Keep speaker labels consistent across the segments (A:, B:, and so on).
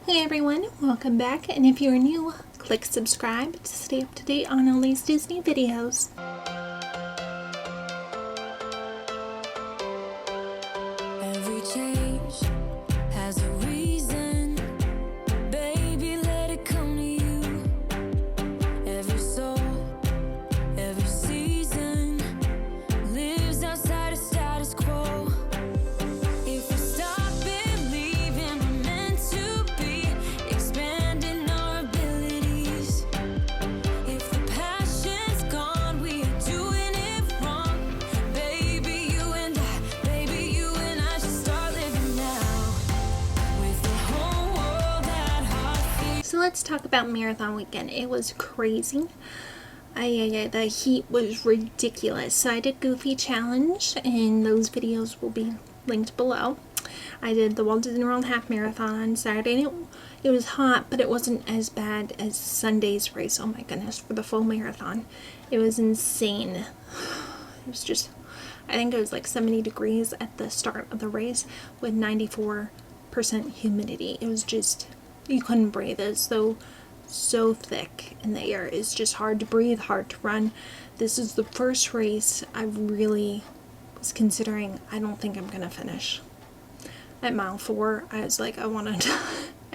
A: Hey everyone, welcome back, and if you're new, click subscribe to stay up to date on all these Disney videos.
B: Every change has a reason, baby, let it come to you. Every soul, every season lives outside of status quo. If we stop believing we're meant to be, expanding our abilities. If the passion's gone, we are doing it wrong. Baby, you and I should start living now. With the whole world at our feet.
A: So let's talk about Marathon Weekend. It was crazy. The heat was ridiculous. So I did Goofy Challenge, and those videos will be linked below. I did the Walt Disney World Half Marathon on Saturday, and it was hot, but it wasn't as bad as Sunday's race. Oh my goodness, for the full marathon. It was insane. It was just, I think it was like 70 degrees at the start of the race with 94% humidity. It was just, you couldn't breathe. It was so thick in the air. It's just hard to breathe, hard to run. This is the first race I really was considering. I don't think I'm gonna finish. At mile 4, I was like, I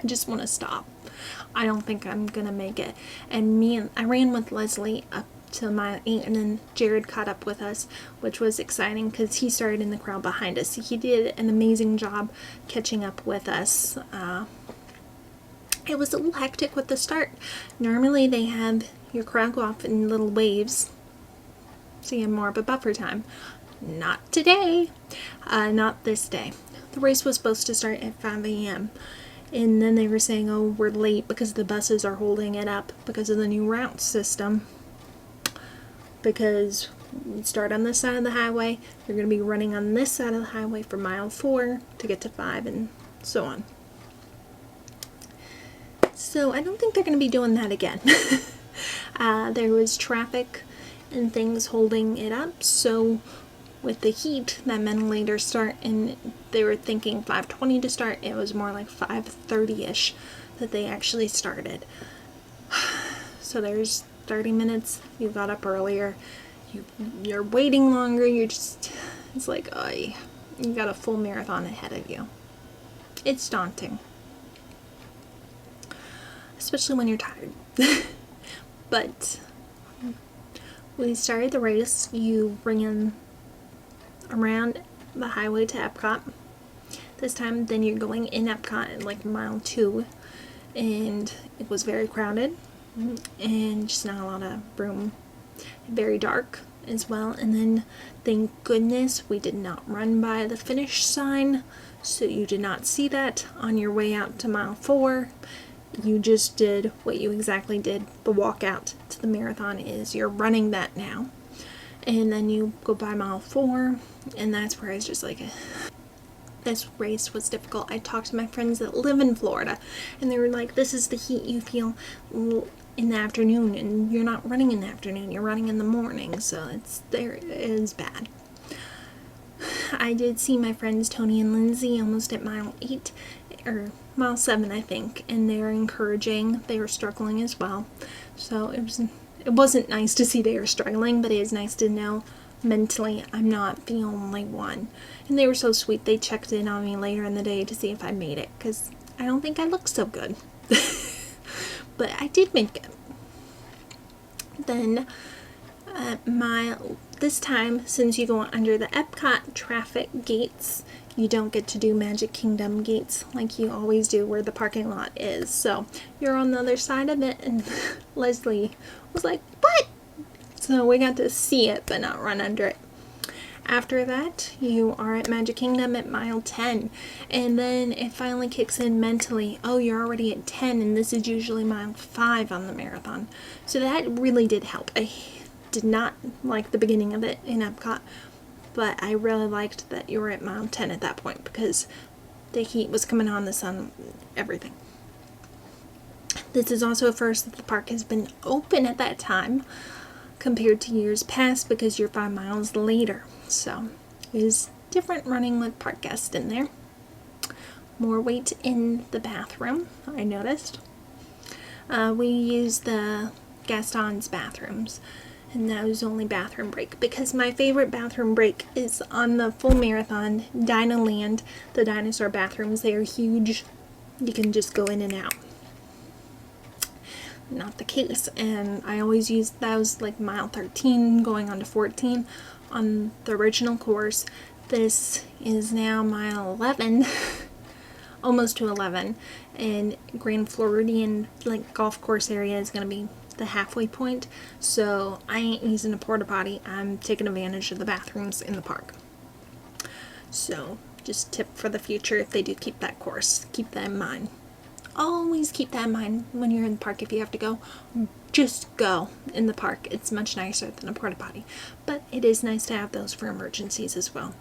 A: just want to stop. I don't think I'm gonna make it. And I ran with Leslie up to mile 8, and then Jared caught up with us, which was exciting because he started in the crowd behind us. He did an amazing job catching up with us. It was a little hectic with the start. Normally they have your crowd go off in little waves, so you have more of a buffer time. Not today. Not this day. The race was supposed to start at 5 a.m. And then they were saying, oh, we're late because the buses are holding it up because of the new route system. Because you start on this side of the highway, you're going to be running on this side of the highway for mile 4 to get to 5 and so on. So I don't think they're going to be doing that again. There was traffic and things holding it up, so with the heat, that meant a later start, and they were thinking 5:20 to start. It was more like 5:30ish that they actually started. So there's 30 minutes. You got up earlier. You're waiting longer. It's like, oh, you got a full marathon ahead of you. It's daunting, especially when you're tired. But we started the race. You bring in around the highway to Epcot. This time, then you're going in Epcot at like mile 2, and it was very crowded and just not a lot of room. Very dark as well. And then, thank goodness, we did not run by the finish sign, so you did not see that on your way out to mile 4. You just did what you exactly did. The walkout to the marathon is you're running that now. And then you go by mile 4, and that's where I was just like, this race was difficult. I talked to my friends that live in Florida, and they were like, this is the heat you feel in the afternoon, and you're not running in the afternoon, you're running in the morning, so it is bad. I did see my friends Tony and Lindsay almost at mile 8, or mile 7, I think, and they were encouraging. They were struggling as well, so it wasn't nice to see they were struggling, but it is nice to know mentally I'm not the only one. And they were so sweet. They checked in on me later in the day to see if I made it, because I don't think I looked so good. But I did make it. Then this time, since you go under the Epcot traffic gates, you don't get to do Magic Kingdom gates like you always do where the parking lot is. So you're on the other side of it, and Leslie was like, what? So we got to see it but not run under it. After that, you are at Magic Kingdom at mile 10, and then it finally kicks in mentally. Oh, you're already at 10, and this is usually mile 5 on the marathon. So that really did help. I did not like the beginning of it in Epcot, but I really liked that you were at mile 10 at that point because the heat was coming on, the sun, everything. This is also a first that the park has been open at that time compared to years past because you're 5 miles later. So it is different running with park guests in there. more weight in the bathroom, I noticed. We used the Gaston's bathrooms, and that was the only bathroom break, because my favorite bathroom break is on the full marathon, Dinoland, the dinosaur bathrooms. They are huge. You can just go in and out. Not the case, and I always used those, like mile 13 going on to 14 on the original course. This is now mile 11, almost to 11, and Grand Floridian, like, golf course area is going to be the halfway point, so I ain't using a porta potty. I'm taking advantage of the bathrooms in the park. So just tip for the future, if they do keep that course, keep that in mind. Always keep that in mind when you're in the park. If you have to go, just go in the park. It's much nicer than a porta potty, but it is nice to have those for emergencies as well.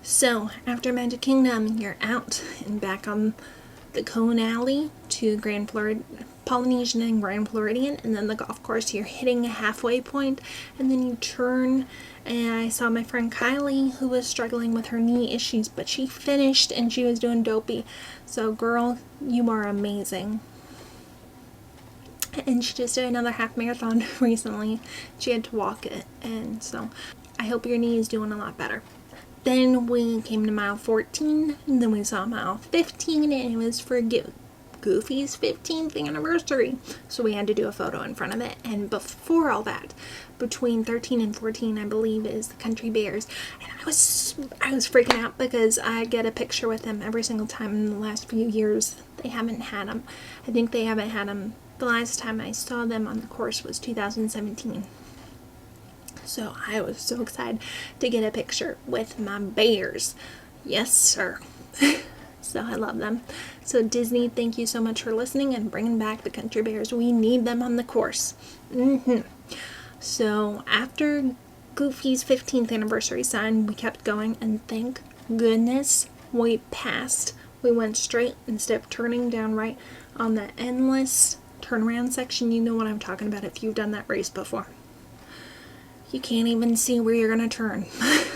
A: So after Magic Kingdom, you're out and back on the Cone Alley to Polynesian and Grand Floridian, and then the golf course. You're hitting a halfway point, and then you turn, and I saw my friend Kylie, who was struggling with her knee issues, but she finished and she was doing dopey. So girl, you are amazing. And she just did another half marathon recently. She had to walk it, and so I hope your knee is doing a lot better. Then we came to mile 14, and then we saw mile 15, and it was for Goofy's 15th anniversary. So we had to do a photo in front of it. And before all that, between 13 and 14, I believe, is the Country Bears. And I was freaking out because I get a picture with them every single time in the last few years. They haven't had them. I think they haven't had them. The last time I saw them on the course was 2017. So I was so excited to get a picture with my bears. Yes, sir. So I love them. So Disney, thank you so much for listening and bringing back the Country Bears. We need them on the course. So after Goofy's 15th anniversary sign, we kept going, and thank goodness we passed. We went straight instead of turning down right on the endless turnaround section. You know what I'm talking about if you've done that race before. You can't even see where you're going to turn.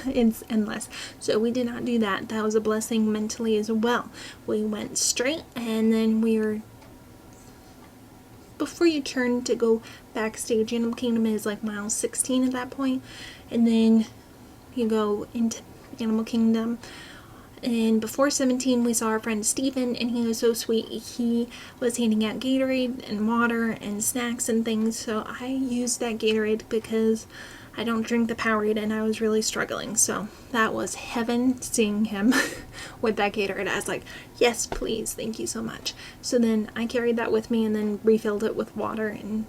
A: It's endless. So we did not do that. That was a blessing mentally as well. We went straight, and then before you turn to go backstage, Animal Kingdom is like mile 16 at that point, and then you go into Animal Kingdom. And before 17, we saw our friend Steven, and he was so sweet. He was handing out Gatorade and water and snacks and things, so I used that Gatorade because I don't drink the Powerade, and I was really struggling. So that was heaven, seeing him with that Gatorade. I was like, yes, please, thank you so much. So then I carried that with me and then refilled it with water and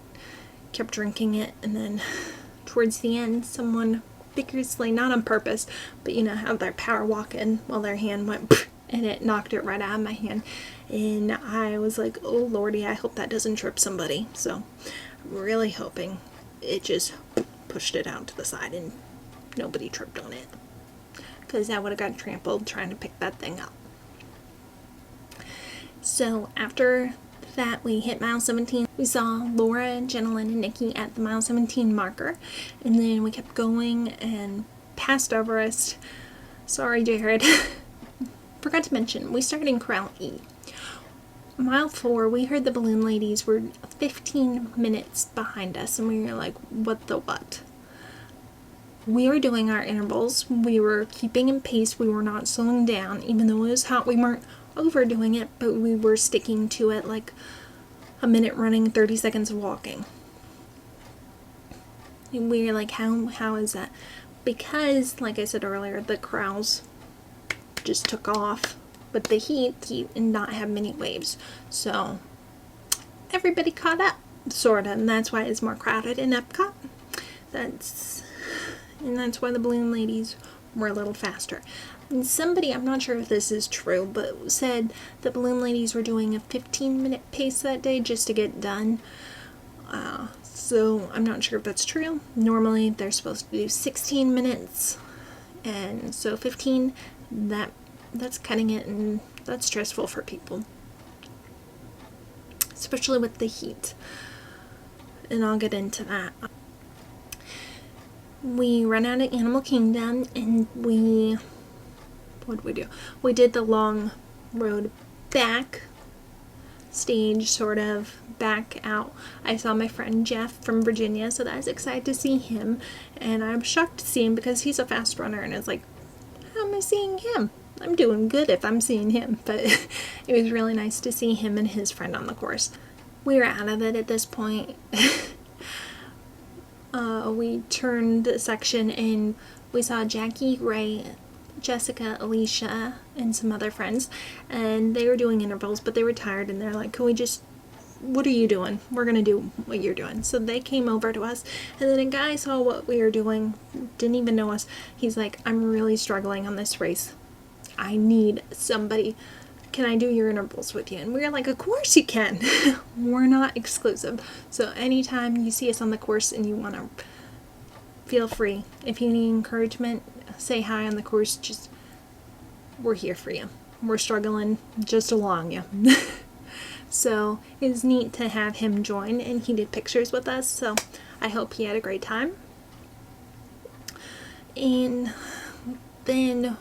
A: kept drinking it. And then towards the end, someone vigorously, not on purpose, but you know how they're power walking, while their hand went and it knocked it right out of my hand. And I was like, oh lordy, I hope that doesn't trip somebody. So I'm really hoping it just pushed it out to the side and nobody tripped on it, because I would have got trampled trying to pick that thing up. So after that, we hit mile 17. We saw Laura, Jenilyn, and Nikki at the mile 17 marker, and then we kept going and passed over us. Sorry, Jared. Forgot to mention, we started in Corral E. Mile 4, we heard the balloon ladies were 15 minutes behind us, and we were like, what the what? We were doing our intervals. We were keeping in pace. We were not slowing down. Even though it was hot, we weren't overdoing it, but we were sticking to it, like a minute running, 30 seconds walking. And we were like, how is that? Because, like I said earlier, the crowds just took off with the heat and not have many waves. So everybody caught up, sorta, and that's why it's more crowded in Epcot. That's why the balloon ladies were a little faster. And somebody, I'm not sure if this is true, but said the balloon ladies were doing a 15-minute pace that day just to get done. So I'm not sure if that's true. Normally they're supposed to do 16 minutes, and so 15, that's cutting it, and that's stressful for people, especially with the heat. And I'll get into that. We ran out of Animal Kingdom, and we what did we do? We did the long road back stage, sort of back out. I saw my friend Jeff from Virginia, so I was excited to see him, and I'm shocked to see him because he's a fast runner, and it's like, how am I seeing him? I'm doing good if I'm seeing him. But it was really nice to see him and his friend on the course. We were out of it at this point. We turned the section and we saw Jackie, Ray, Jessica, Alicia, and some other friends, and they were doing intervals, but they were tired, and they're like, can we just, what are you doing? We're gonna do what you're doing. So they came over to us, and then a guy saw what we were doing, didn't even know us. He's like, I'm really struggling on this race. I need somebody. Can I do your intervals with you? And we were like, of course you can. We're not exclusive. So anytime you see us on the course and you want to, feel free. If you need encouragement, say hi on the course. Just, we're here for you. We're struggling just along you. So it was neat to have him join, and he did pictures with us. So I hope he had a great time. And then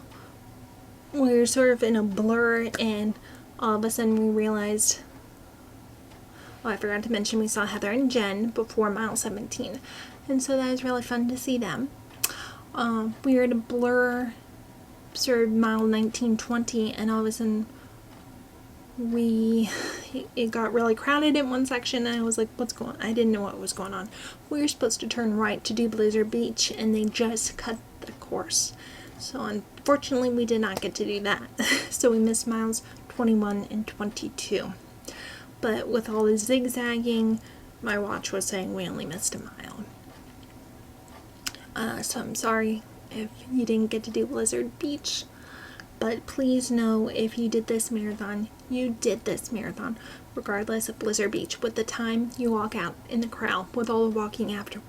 A: we were sort of in a blur, and all of a sudden we realized, oh, I forgot to mention, we saw Heather and Jen before mile 17, and so that was really fun to see them. We were in a blur, sort of mile 19-20, and all of a sudden it got really crowded in one section, and I was like, what's going on? I didn't know what was going on. We were supposed to turn right to do Blizzard Beach, and they just cut the course. So unfortunately, we did not get to do that. So we missed miles 21 and 22. But with all the zigzagging, my watch was saying we only missed a mile. So I'm sorry if you didn't get to do Blizzard Beach. But please know, if you did this marathon, you did this marathon, regardless of Blizzard Beach. With the time you walk out in the crowd, with all the walking after,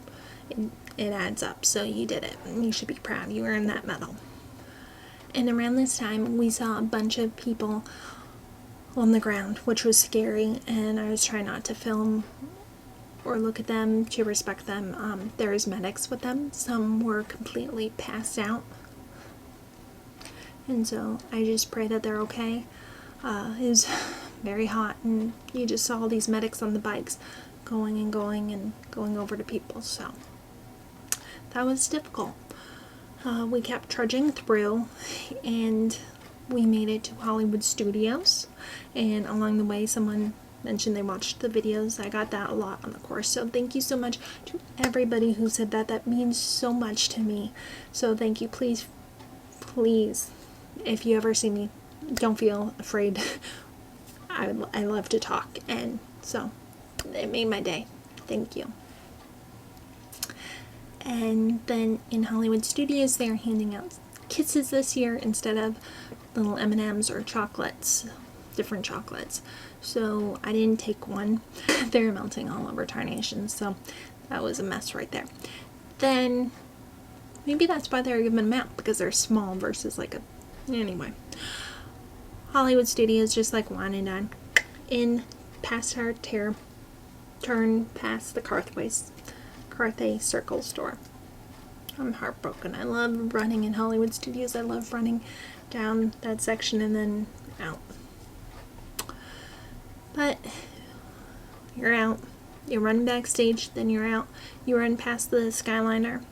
A: it adds up. So you did it, and you should be proud. You earned that medal. And around this time, we saw a bunch of people on the ground, which was scary, and I was trying not to film or look at them, to respect them. There was medics with them. Some were completely passed out, and so I just pray that they're okay. It was very hot, and you just saw all these medics on the bikes going and going over to people, so that was difficult. We kept trudging through, and we made it to Hollywood Studios, and along the way someone mentioned they watched the videos. I got that a lot on the course, so thank you so much to everybody who said that. That means so much to me, so thank you. Please, if you ever see me, don't feel afraid. I love to talk, and so it made my day. Thank you. And then in Hollywood Studios, they're handing out kisses this year instead of little M&Ms or chocolates, different chocolates. So I didn't take one. They're melting all over Tarnations, so that was a mess right there. Then maybe that's why they're giving them out, because they're small versus like a, anyway. Hollywood Studios, just like wine and dine. In past our turn past the Carthay Circle store. I'm heartbroken. I love running in Hollywood Studios. I love running down that section and then out. But you're out. You're running backstage, then you're out. You run past the Skyliner.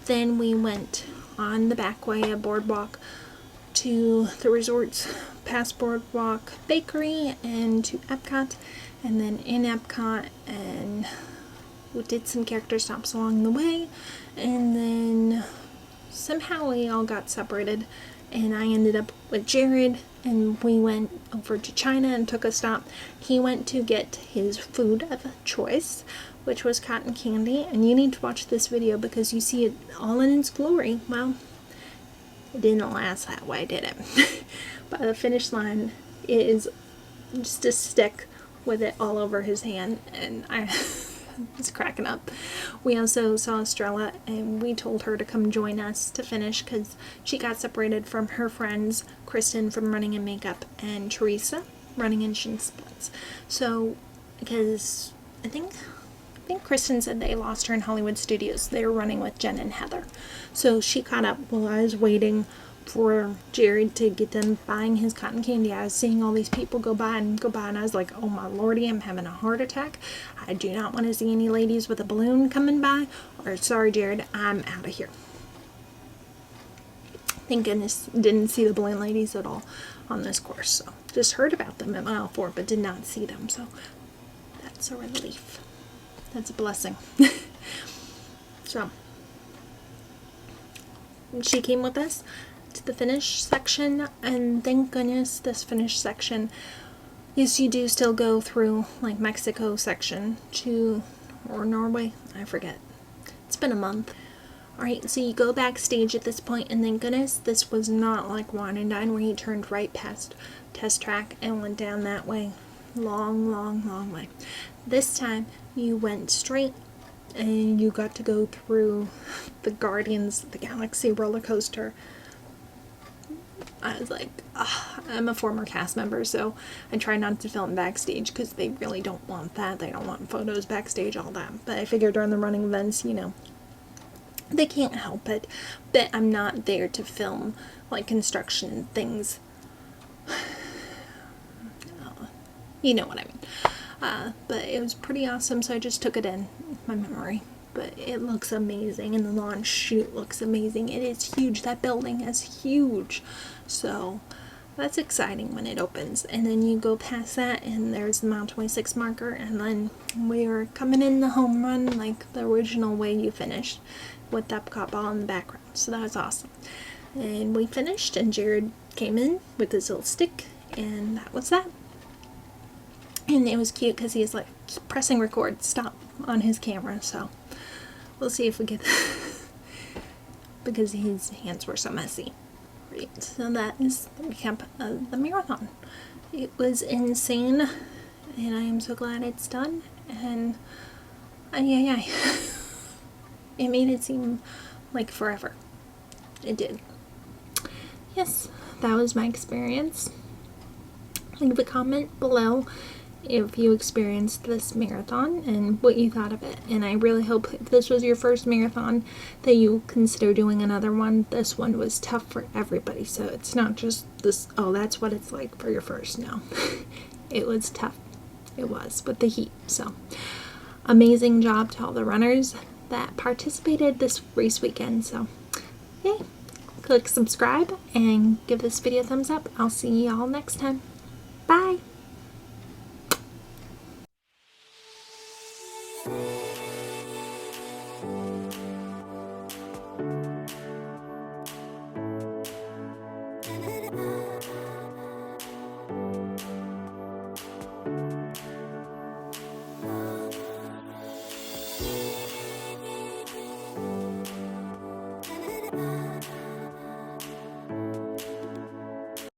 A: Then we went on the back way, a boardwalk, to the resort's past boardwalk bakery and to Epcot. And then in Epcot, and we did some character stops along the way, and then somehow we all got separated, and I ended up with Jared, and we went over to China and took a stop. He went to get his food of choice, which was cotton candy, and you need to watch this video because you see it all in its glory. Well, it didn't last that way, did it? By the finish line, it is just a stick with it all over his hand, and I was cracking up. We also saw Estrella, and we told her to come join us to finish because she got separated from her friends, Kristen from Running in Makeup and Teresa running in Shin Splits. So, because I think Kristen said they lost her in Hollywood Studios. They were running with Jen and Heather. So she caught up while I was waiting for Jared to get done buying his cotton candy, I was seeing all these people go by, and I was like, oh my lordy, I'm having a heart attack. I do not want to see any ladies with a balloon coming by, or sorry Jared, I'm out of here. Thank goodness didn't see the balloon ladies at all on this course, so just heard about them at mile 4 but did not see them, so that's a relief. That's a blessing. So she came with us to the finish section, and thank goodness this finish section, yes, you do still go through like Mexico section to, or Norway, I forget, it's been a month. Alright, so you go backstage at this point, and thank goodness this was not like Wine and Dine where you turned right past test track and went down that way. Long way. This time you went straight and you got to go through the Guardians of the Galaxy roller coaster. I was like, I'm a former cast member, so I try not to film backstage because they really don't want that. They don't want photos backstage, all that. But I figured during the running events, you know, they can't help it. But I'm not there to film like construction things. You know what I mean. But it was pretty awesome, so I just took it in my memory. But it looks amazing, and the launch chute looks amazing. It is huge. That building is huge. So that's exciting when it opens. And then you go past that, and there's the mile 26 marker, and then we were coming in the home run like the original way you finished, with the Epcot ball in the background. So that was awesome. And we finished, and Jared came in with his little stick, and that was that. And it was cute because he is like pressing record stop on his camera, so we'll see if we get because his hands were so messy. Right, so that is the recap of the marathon. It was insane, and I am so glad it's done. And it made it seem like forever. It did. Yes, that was my experience. Leave a comment below if you experienced this marathon and what you thought of it. And I really hope if this was your first marathon that you consider doing another one. This one was tough for everybody, so it's not just this, oh, that's what it's like for your first. No. It was tough. It was with the heat. So amazing job to all the runners that participated this race weekend. So yay. Click subscribe and give this video a thumbs up. I'll see y'all next time. Bye.
B: Bye.